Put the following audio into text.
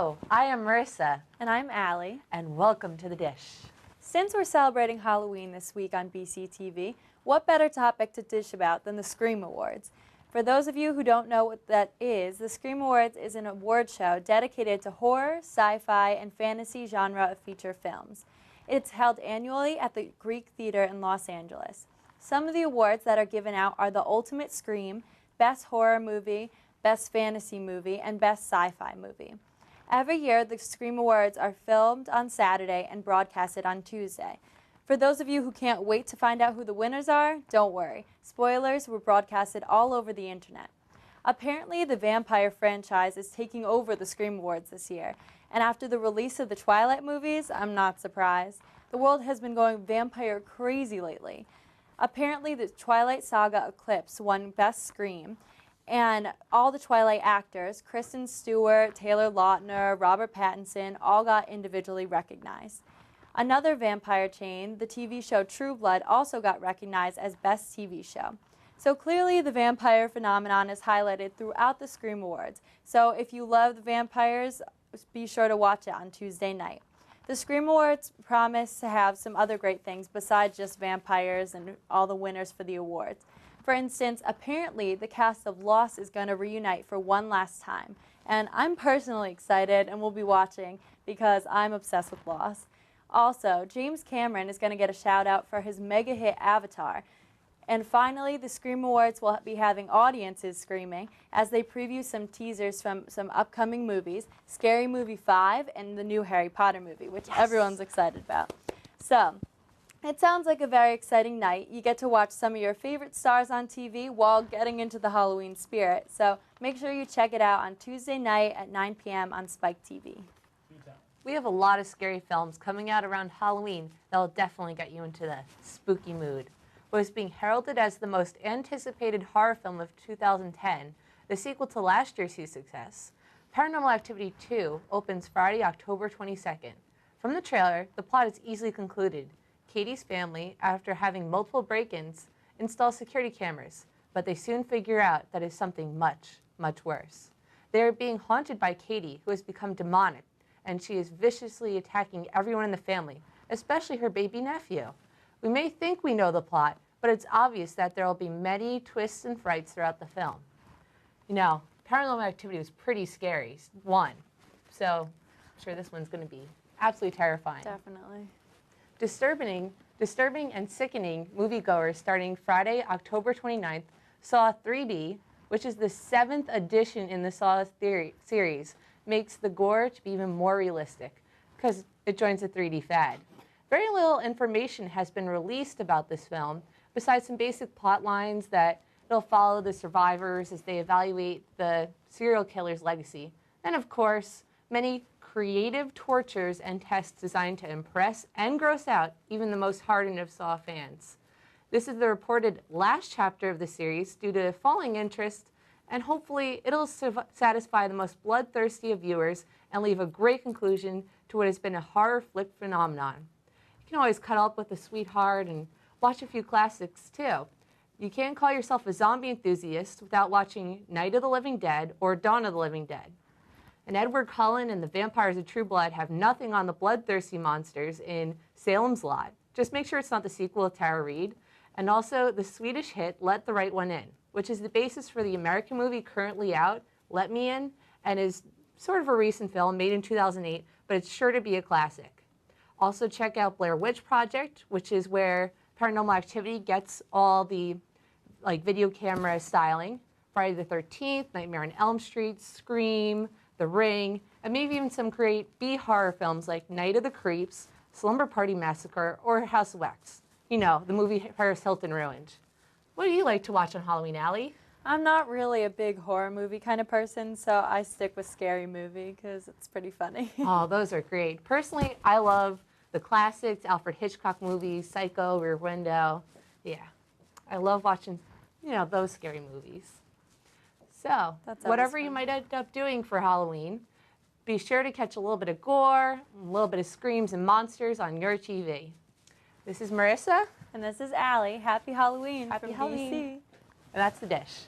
Hello, I am Marissa. And I'm Allie. And welcome to The Dish. Since we're celebrating Halloween this week on BCTV, what better topic to dish about than the Scream Awards? For those of you who don't know what that is, the Scream Awards is an award show dedicated to horror, sci-fi, and fantasy genre of feature films. It's held annually at the Greek Theater in Los Angeles. Some of the awards that are given out are the Ultimate Scream, Best Horror Movie, Best Fantasy Movie, and Best Sci-Fi Movie. Every year, the Scream Awards are filmed on Saturday and broadcasted on Tuesday. For those of you who can't wait to find out who the winners are, don't worry. Spoilers were broadcasted all over the internet. Apparently, the vampire franchise is taking over the Scream Awards this year. And after the release of the Twilight movies, I'm not surprised. The world has been going vampire crazy lately. Apparently, the Twilight Saga Eclipse won Best Scream. And all the Twilight actors, Kristen Stewart, Taylor Lautner, Robert Pattinson, all got individually recognized. Another vampire chain, the TV show True Blood, also got recognized as Best TV Show. So clearly the vampire phenomenon is highlighted throughout the Scream Awards. So if you love the vampires, be sure to watch it on Tuesday night. The Scream Awards promise to have some other great things besides just vampires and all the winners for the awards. For instance, apparently the cast of Lost is going to reunite for one last time. And I'm personally excited and will be watching because I'm obsessed with Lost. Also, James Cameron is going to get a shout out for his mega hit Avatar. And finally, the Scream Awards will be having audiences screaming as they preview some teasers from some upcoming movies, Scary Movie 5 and the new Harry Potter movie, which everyone's excited about. So, it sounds like a very exciting night. You get to watch some of your favorite stars on TV while getting into the Halloween spirit. So make sure you check it out on Tuesday night at 9 p.m. on Spike TV. We have a lot of scary films coming out around Halloween that will definitely get you into the spooky mood. What is being heralded as the most anticipated horror film of 2010, the sequel to last year's huge success, Paranormal Activity 2 opens Friday, October 22nd. From the trailer, the plot is easily concluded. Katie's family, after having multiple break-ins, install security cameras, but they soon figure out that it's something much, much worse. They are being haunted by Katie, who has become demonic, and she is viciously attacking everyone in the family, especially her baby nephew. We may think we know the plot, but it's obvious that there will be many twists and frights throughout the film. You know, Paranormal Activity was pretty scary, so I'm sure this one's going to be absolutely terrifying. Definitely. Disturbing and sickening moviegoers starting Friday, October 29th, Saw 3D, which is the 7th edition in the Saw series, makes the gore to be even more realistic because it joins the 3D fad. Very little information has been released about this film, besides some basic plot lines that it'll follow the survivors as they evaluate the serial killer's legacy. And of course, many creative tortures and tests designed to impress and gross out even the most hardened of Saw fans. This is the reported last chapter of the series due to falling interest, and hopefully it'll satisfy the most bloodthirsty of viewers and leave a great conclusion to what has been a horror flick phenomenon. You can always cuddle up with a sweetheart and watch a few classics too. You can't call yourself a zombie enthusiast without watching Night of the Living Dead or Dawn of the Living Dead. And Edward Cullen and the Vampires of True Blood have nothing on the bloodthirsty monsters in Salem's Lot. Just make sure it's not the sequel to Tara Reid. And also the Swedish hit Let the Right One In, which is the basis for the American movie currently out, Let Me In, and is sort of a recent film made in 2008, but it's sure to be a classic. Also check out Blair Witch Project, which is where Paranormal Activity gets all the video camera styling. Friday the 13th, Nightmare on Elm Street, Scream, The Ring, and maybe even some great B-horror films like Night of the Creeps, Slumber Party Massacre, or House of Wax. You know, the movie Paris Hilton ruined. What do you like to watch on Halloween, Allie? I'm not really a big horror movie kind of person, so I stick with Scary Movie because it's pretty funny. Oh, those are great. Personally, I love the classics, Alfred Hitchcock movies, Psycho, Rear Window. Yeah, I love watching, those scary movies. So, whatever you might end up doing for Halloween, be sure to catch a little bit of gore, a little bit of screams and monsters on your TV. This is Marissa. And this is Allie. Happy Halloween. Happy from Halloween. BC. And that's The Dish.